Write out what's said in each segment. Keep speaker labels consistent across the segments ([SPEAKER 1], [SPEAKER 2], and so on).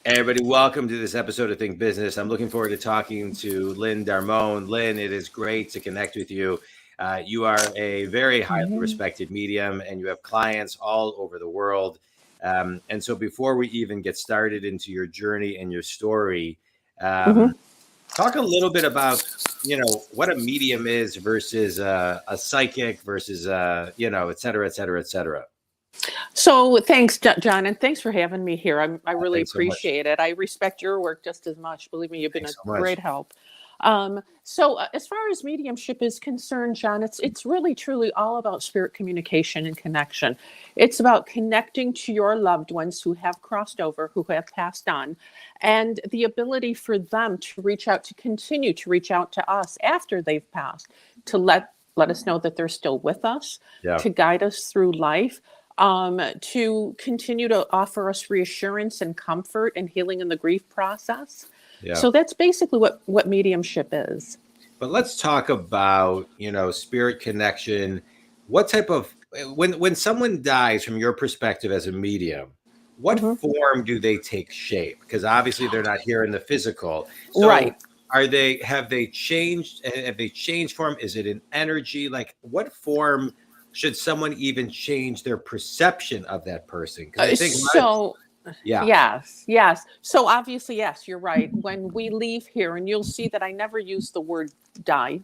[SPEAKER 1] Hey everybody, welcome to this episode of Think Business. I'm looking forward to talking to Lynn Darmon. Lynn, it is great to connect with you. You are a very highly respected medium and you have clients all over the world. And so before we even get started into your journey and your story, talk a little bit about, what a medium is versus a psychic versus, et cetera, et cetera, et cetera.
[SPEAKER 2] So thanks, John, and thanks for having me here. I really
[SPEAKER 1] Thanks so much.
[SPEAKER 2] appreciate it. I respect your work just as much. Believe me, you've been
[SPEAKER 1] Thanks
[SPEAKER 2] a
[SPEAKER 1] so much.
[SPEAKER 2] great help. So as far as mediumship is concerned, John, it's really truly all about spirit communication and connection. It's about connecting to your loved ones who have crossed over, who have passed on, and the ability for them to reach out, to continue to reach out to us after they've passed, to let us know that they're still with us, to guide us through life. To continue to offer us reassurance and comfort and healing in the grief process.
[SPEAKER 1] Yeah.
[SPEAKER 2] So that's basically what mediumship is.
[SPEAKER 1] But let's talk about, spirit connection. What type of, when someone dies, from your perspective as a medium, what form do they take shape? Because obviously they're not here in the physical. So
[SPEAKER 2] Right.
[SPEAKER 1] have they changed? Have they changed form? Is it an energy? Like what form should someone even change their perception of that person? Because I think
[SPEAKER 2] Yes. So obviously, yes, you're right. When we leave here, and you'll see that I never use the word die,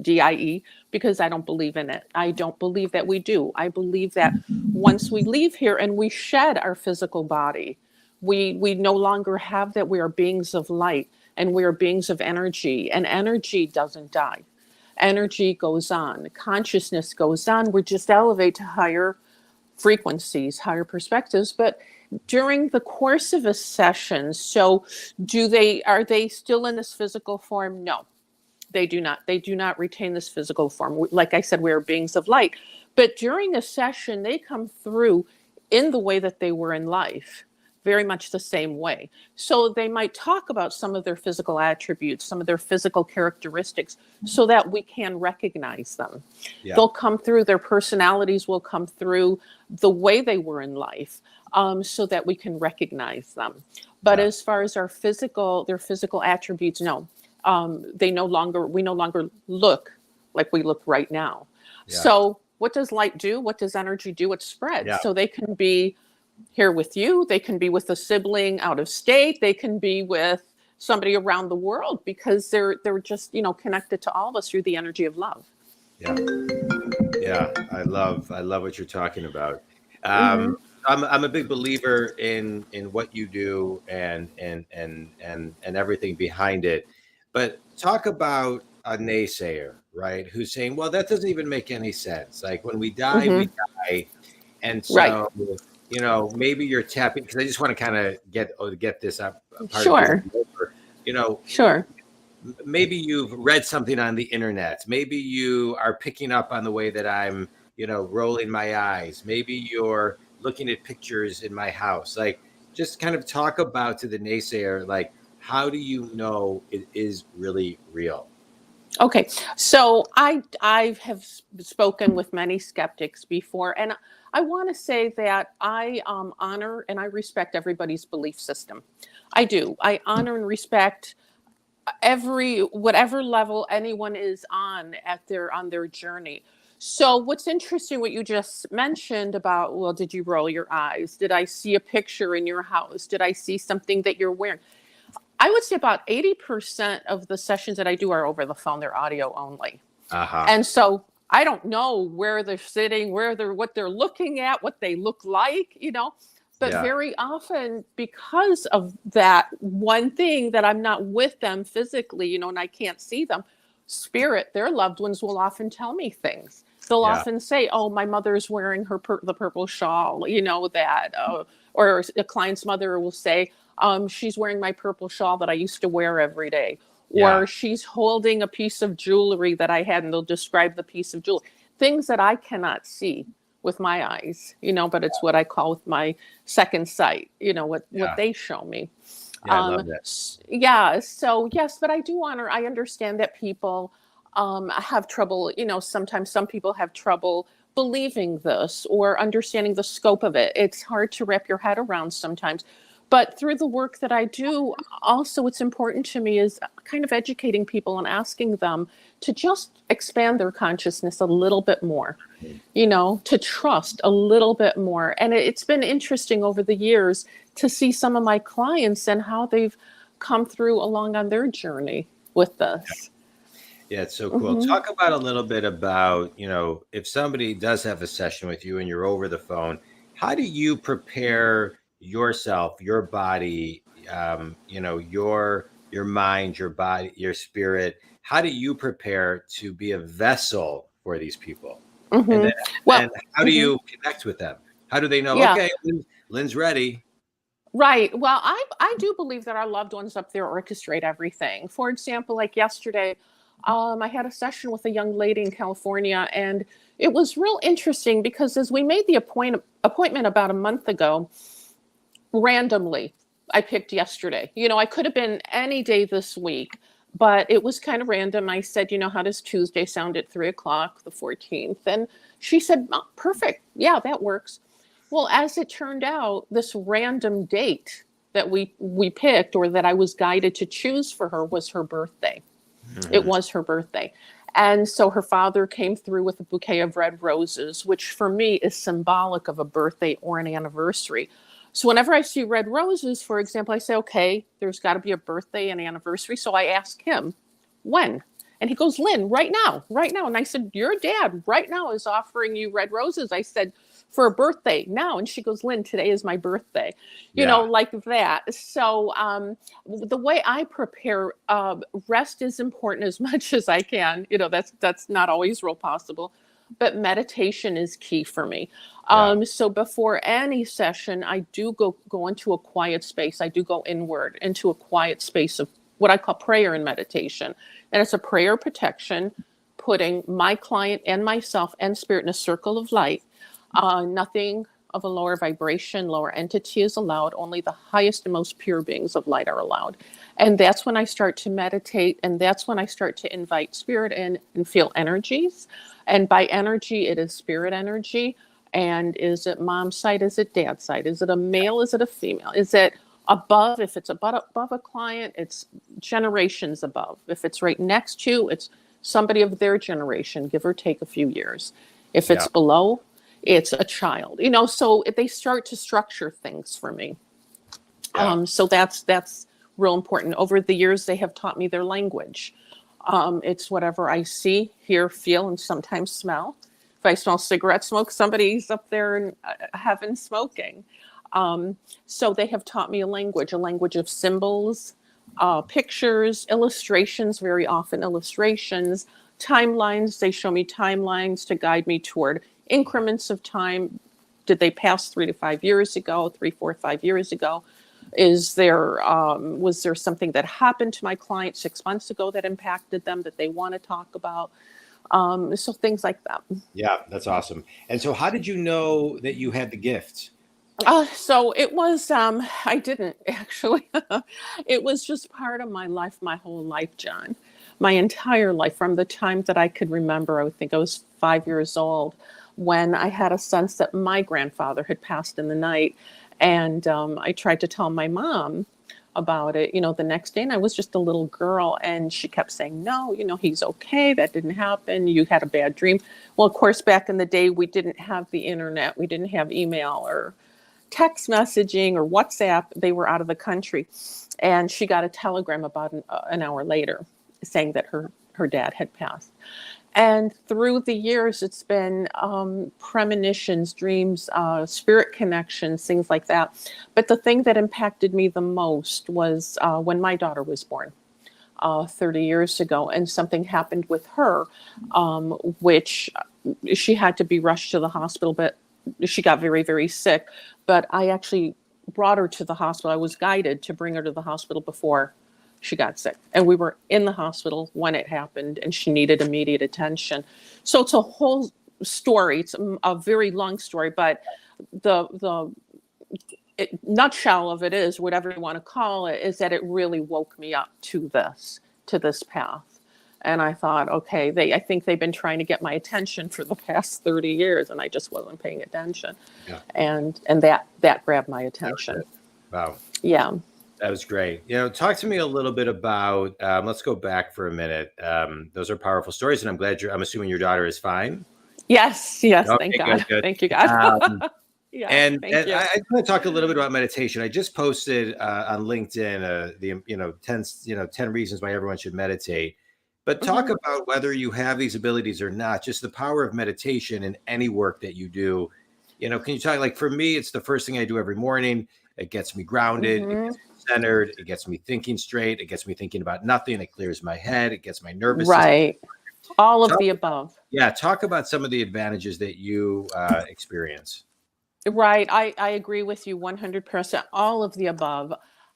[SPEAKER 2] D-I-E, because I don't believe in it. I don't believe that we do. I believe that once we leave here and we shed our physical body, we no longer have that. We are beings of light and we are beings of energy, and energy doesn't die. Energy goes on, consciousness goes on. We just elevate to higher frequencies, higher perspectives. But during the course of a session, so are they still in this physical form? No, they do not. They do not retain this physical form. Like I said, we are beings of light. But during a session, they come through in the way that they were in life, very much the same way. So they might talk about some of their physical attributes, some of their physical characteristics, so that we can recognize them. Yeah. They'll come through, their personalities will come through the way they were in life, so that we can recognize them. But as far as their physical attributes, no, we no longer look like we look right now. Yeah. So what does light do? What does energy do? It spreads. Yeah. So they can be here with you, they can be with a sibling out of state, they can be with somebody around the world, because they're just connected to all of us through the energy of love.
[SPEAKER 1] Yeah, I love what you're talking about. I'm a big believer in what you do and everything behind it. But talk about a naysayer, right? Who's saying, well, that doesn't even make any sense. Like when we die, we die, and so. Right. Maybe you're tapping, because I just want to kind of get this up.
[SPEAKER 2] Sure.
[SPEAKER 1] Sure. Maybe you've read something on the internet. Maybe you are picking up on the way that I'm, rolling my eyes. Maybe you're looking at pictures in my house. Like, just kind of talk about to the naysayer, like, how do you know it is really real?
[SPEAKER 2] Okay, so I have spoken with many skeptics before, and I want to say that I honor and I respect everybody's belief system. I do. I honor and respect whatever level anyone is on their journey. So what's interesting, what you just mentioned about, well, did you roll your eyes? Did I see a picture in your house? Did I see something that you're wearing? I would say about 80% of the sessions that I do are over the phone. They're audio only. And so I don't know where they're sitting, what they're looking at, what they look like, but very often, because of that one thing, that I'm not with them physically, and I can't see them, spirit, their loved ones will often tell me things. They'll often say, oh, my mother's wearing the purple shawl, or a client's mother will say, she's wearing my purple shawl that I used to wear every day. Or she's holding a piece of jewelry that I had, and they'll describe the piece of jewelry. Things that I cannot see with my eyes, but it's what I call with my second sight, what they show me.
[SPEAKER 1] I love that.
[SPEAKER 2] So yes, but I understand that people have trouble, sometimes some people have trouble believing this or understanding the scope of it. It's hard to wrap your head around sometimes. But through the work that I do, also what's important to me is kind of educating people and asking them to just expand their consciousness a little bit more, to trust a little bit more. And it's been interesting over the years to see some of my clients and how they've come through along on their journey with this.
[SPEAKER 1] Yeah, it's so cool. Talk about a little bit about, if somebody does have a session with you and you're over the phone, how do you prepare yourself, your body, your mind, your body, your spirit? How do you prepare to be a vessel for these people? And then
[SPEAKER 2] Well,
[SPEAKER 1] how do you connect with them? How do they know,
[SPEAKER 2] yeah.
[SPEAKER 1] okay, Lynn's ready?
[SPEAKER 2] Right. Well, I do believe that our loved ones up there orchestrate everything. For example, like yesterday, I had a session with a young lady in California, and it was real interesting because as we made the appointment about a month ago, randomly, I picked yesterday. I could have been any day this week, but it was kind of random. I said, how does Tuesday sound at 3:00, the 14th? And she said, oh, perfect. Yeah, that works. Well, as it turned out, this random date that we picked, or that I was guided to choose for her, was her birthday. It was her birthday. And so her father came through with a bouquet of red roses, which for me is symbolic of a birthday or an anniversary. So whenever I see red roses, for example, I say, okay, there's got to be a birthday and anniversary. So I ask him, when? And he goes, Lynn, right now, right now. And I said, your dad right now is offering you red roses. I said, for a birthday now. And she goes, Lynn, today is my birthday, like that. So the way I prepare, rest is important as much as I can. That's not always real possible, but meditation is key for me. So before any session, I do go into a quiet space. I do go inward into a quiet space of what I call prayer and meditation. And it's a prayer protection, putting my client and myself and spirit in a circle of light. Nothing of a lower vibration, lower entity is allowed. Only the highest and most pure beings of light are allowed. And that's when I start to meditate. And that's when I start to invite spirit in and feel energies. And by energy, it is spirit energy. And is it mom's side? Is it dad's side? Is it a male? Is it a female? Is it above? If it's above a client, it's generations above. If it's right next to, it's somebody of their generation, give or take a few years. If it's below, it's a child, so they start to structure things for me. So that's real important. Over the years, they have taught me their language. It's whatever I see, hear, feel, and sometimes smell. If I smell cigarette smoke, somebody's up there in heaven smoking. So they have taught me a language of symbols, pictures, illustrations, very often illustrations, timelines. They show me timelines to guide me toward increments of time. Did they pass 3 to 5 years ago, 3, 4, 5 years ago? Was there something that happened to my client 6 months ago that impacted them that they want to talk about? So things like that.
[SPEAKER 1] Yeah, that's awesome. And so how did you know that you had the gift?
[SPEAKER 2] So it was, I didn't actually. It was just part of my life, my whole life, John. My entire life, from the time that I could remember. I think I was 5 years old when I had a sense that my grandfather had passed in the night. And I tried to tell my mom about it, the next day. And I was just a little girl. And she kept saying, no, he's okay. That didn't happen. You had a bad dream. Well, of course, back in the day, we didn't have the internet. We didn't have email or text messaging or WhatsApp. They were out of the country. And she got a telegram about an hour later saying that her dad had passed. And through the years, it's been premonitions, dreams, spirit connections, things like that. But the thing that impacted me the most was when my daughter was born 30 years ago, and something happened with her, which she had to be rushed to the hospital, but she got very, very sick. But I actually brought her to the hospital. I was guided to bring her to the hospital before she got sick, and we were in the hospital when it happened, and she needed immediate attention. So it's a whole story. It's a very long story, but the nutshell of it is, whatever you want to call it, is that it really woke me up to this path. And I thought, okay, I think they've been trying to get my attention for the past 30 years, and I just wasn't paying attention.
[SPEAKER 1] Yeah.
[SPEAKER 2] And that grabbed my attention.
[SPEAKER 1] Wow.
[SPEAKER 2] Yeah.
[SPEAKER 1] That was great. Talk to me a little bit about, let's go back for a minute. Those are powerful stories, and I'm assuming your daughter is fine.
[SPEAKER 2] Yes. Yes. Thank
[SPEAKER 1] Okay, good,
[SPEAKER 2] God.
[SPEAKER 1] good.
[SPEAKER 2] Thank you, God.
[SPEAKER 1] Um,
[SPEAKER 2] Yeah.
[SPEAKER 1] and
[SPEAKER 2] Thank
[SPEAKER 1] and
[SPEAKER 2] you.
[SPEAKER 1] I want to talk a little bit about meditation. I just posted on LinkedIn the 10 reasons why everyone should meditate. But talk
[SPEAKER 2] Mhm.
[SPEAKER 1] about whether you have these abilities or not. Just the power of meditation in any work that you do. Can you talk, like, for me, it's the first thing I do every morning. It gets me grounded. It
[SPEAKER 2] Mhm.
[SPEAKER 1] gets me centered. It gets me thinking straight. It gets me thinking about nothing. It clears my head. It gets my nervous system.
[SPEAKER 2] Right. All of
[SPEAKER 1] Talk,
[SPEAKER 2] the above.
[SPEAKER 1] yeah, talk about some of the advantages that you experience.
[SPEAKER 2] Right. I agree with you 100%. All of the above.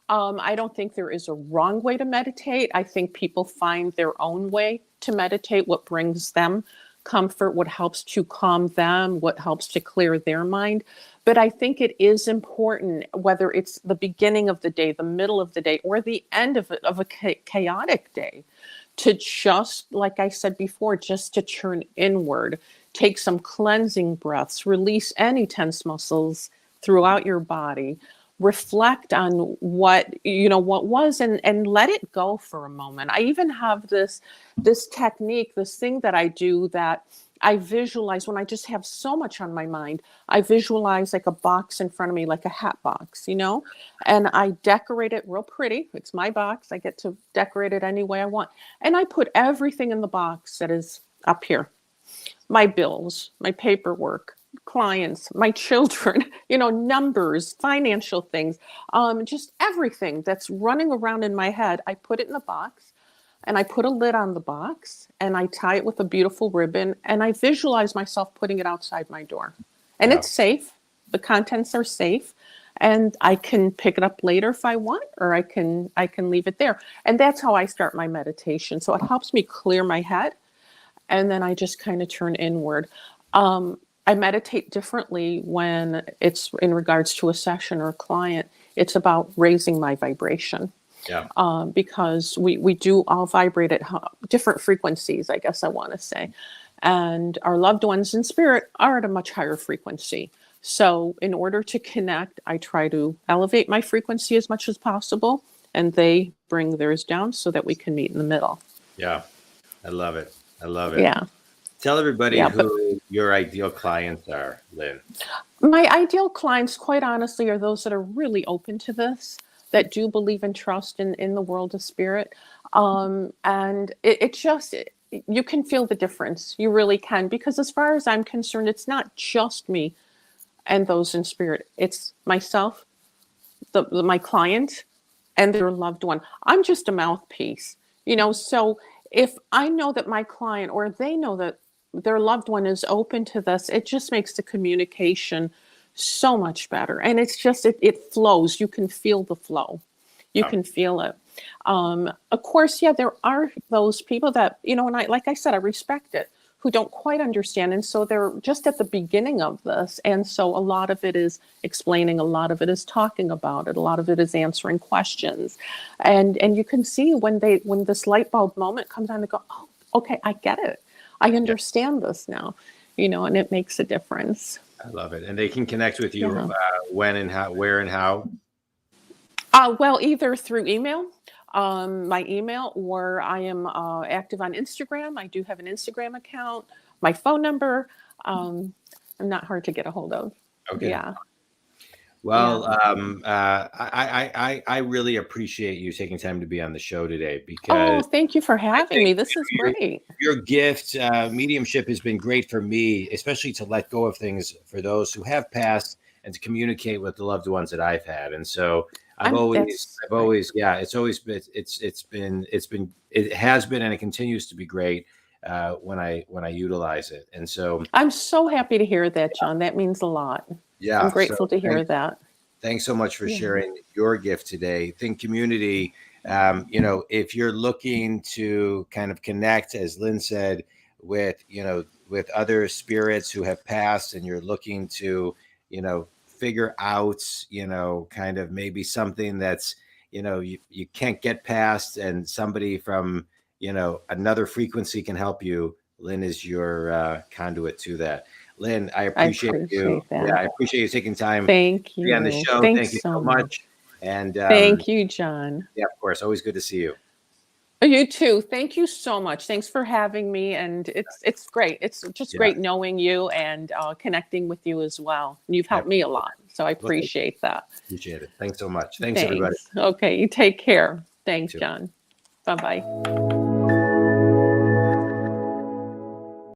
[SPEAKER 2] I don't think there is a wrong way to meditate. I think people find their own way to meditate, what brings them comfort, what helps to calm them, what helps to clear their mind. But I think it is important, whether it's the beginning of the day, the middle of the day, or the end of a chaotic day, to just, like I said before, just to turn inward, take some cleansing breaths, release any tense muscles throughout your body, reflect on what was, and let it go for a moment. I even have this technique, this thing that I do, that I visualize when I just have so much on my mind. I visualize like a box in front of me, like a hat box, and I decorate it real pretty. It's my box. I get to decorate it any way I want. And I put everything in the box that is up here: my bills, my paperwork, clients, my children, numbers, financial things, just everything that's running around in my head. I put it in the box, and I put a lid on the box, and I tie it with a beautiful ribbon, and I visualize myself putting it outside my door. And
[SPEAKER 1] Yeah.
[SPEAKER 2] it's safe. The contents are safe. And I can pick it up later if I want, or I can leave it there. And that's how I start my meditation. So it helps me clear my head, and then I just kind of turn inward. I meditate differently when it's in regards to a session or a client. It's about raising my vibration,
[SPEAKER 1] Yeah.
[SPEAKER 2] because we do all vibrate at different frequencies, I guess I want to say. And our loved ones in spirit are at a much higher frequency. So, in order to connect, I try to elevate my frequency as much as possible, and they bring theirs down so that we can meet in the middle.
[SPEAKER 1] Yeah. I love it. I love it.
[SPEAKER 2] Yeah.
[SPEAKER 1] Tell everybody
[SPEAKER 2] Yeah. But
[SPEAKER 1] who your ideal clients are, Lynn.
[SPEAKER 2] my ideal clients, quite honestly, are those that are really open to this, that do believe and trust in the world of spirit. And it just, you can feel the difference. You really can. Because as far as I'm concerned, it's not just me and those in spirit, it's myself, my client, and their loved one. I'm just a mouthpiece, so if I know that my client, or they know that their loved one, is open to this, it just makes the communication so much better. And it's just, it flows. You can feel the flow. You
[SPEAKER 1] Yeah.
[SPEAKER 2] can feel it. Of course, yeah, there are those people that, and like I said, I respect it, who don't quite understand. And so they're just at the beginning of this. And so a lot of it is explaining, a lot of it is talking about it, a lot of it is answering questions. And you can see when this light bulb moment comes on, they go, oh, okay, I get it. I
[SPEAKER 1] Yeah.
[SPEAKER 2] understand this now, and it makes a difference.
[SPEAKER 1] I love it. And they can connect with you
[SPEAKER 2] Yeah.
[SPEAKER 1] when and how, where and how.
[SPEAKER 2] Well, either through email, my email, or I am active on Instagram. I do have an Instagram account. My phone number. I'm not hard to get a hold of.
[SPEAKER 1] Okay.
[SPEAKER 2] Yeah.
[SPEAKER 1] Well,
[SPEAKER 2] Yeah.
[SPEAKER 1] I really appreciate you taking time to be on the show today,
[SPEAKER 2] Oh,
[SPEAKER 1] because
[SPEAKER 2] thank you for
[SPEAKER 1] I
[SPEAKER 2] having
[SPEAKER 1] think
[SPEAKER 2] me. This is great.
[SPEAKER 1] your gift, mediumship, has been great for me, especially to let go of things for those who have passed and to communicate with the loved ones that I've had. And so
[SPEAKER 2] That's
[SPEAKER 1] I've
[SPEAKER 2] great.
[SPEAKER 1] always, yeah, it's always been, it has been, and it continues to be great when I utilize it. And so,
[SPEAKER 2] I'm so happy to hear that, John. That means a lot. I'm
[SPEAKER 1] yeah, so
[SPEAKER 2] grateful to hear that.
[SPEAKER 1] thanks so much for
[SPEAKER 2] Yeah.
[SPEAKER 1] sharing your gift today. Think community. If you're looking to kind of connect, as Lynn said, with with other spirits who have passed, and you're looking to figure out kind of maybe something that's you can't get past, and somebody from another frequency can help you, Lynn is your conduit to that. Lynn, I
[SPEAKER 2] I
[SPEAKER 1] appreciate you.
[SPEAKER 2] appreciate
[SPEAKER 1] Yeah,
[SPEAKER 2] that.
[SPEAKER 1] I appreciate you taking time
[SPEAKER 2] Thank
[SPEAKER 1] to be on the
[SPEAKER 2] you.
[SPEAKER 1] show.
[SPEAKER 2] Thanks
[SPEAKER 1] Thank you
[SPEAKER 2] so
[SPEAKER 1] so much.
[SPEAKER 2] much.
[SPEAKER 1] And
[SPEAKER 2] Thank you, Jon.
[SPEAKER 1] yeah, of course, always good to see you.
[SPEAKER 2] You too. Thank you so much. Thanks for having me. And it's great. It's just
[SPEAKER 1] Yeah,
[SPEAKER 2] great knowing you and connecting with you as well. You've
[SPEAKER 1] I
[SPEAKER 2] helped me a lot. So I
[SPEAKER 1] well,
[SPEAKER 2] appreciate that.
[SPEAKER 1] appreciate it. Thanks so much. Thanks, everybody.
[SPEAKER 2] Thanks. Okay. You take care.
[SPEAKER 1] You
[SPEAKER 2] Thanks,
[SPEAKER 1] too.
[SPEAKER 2] Jon. Bye-bye.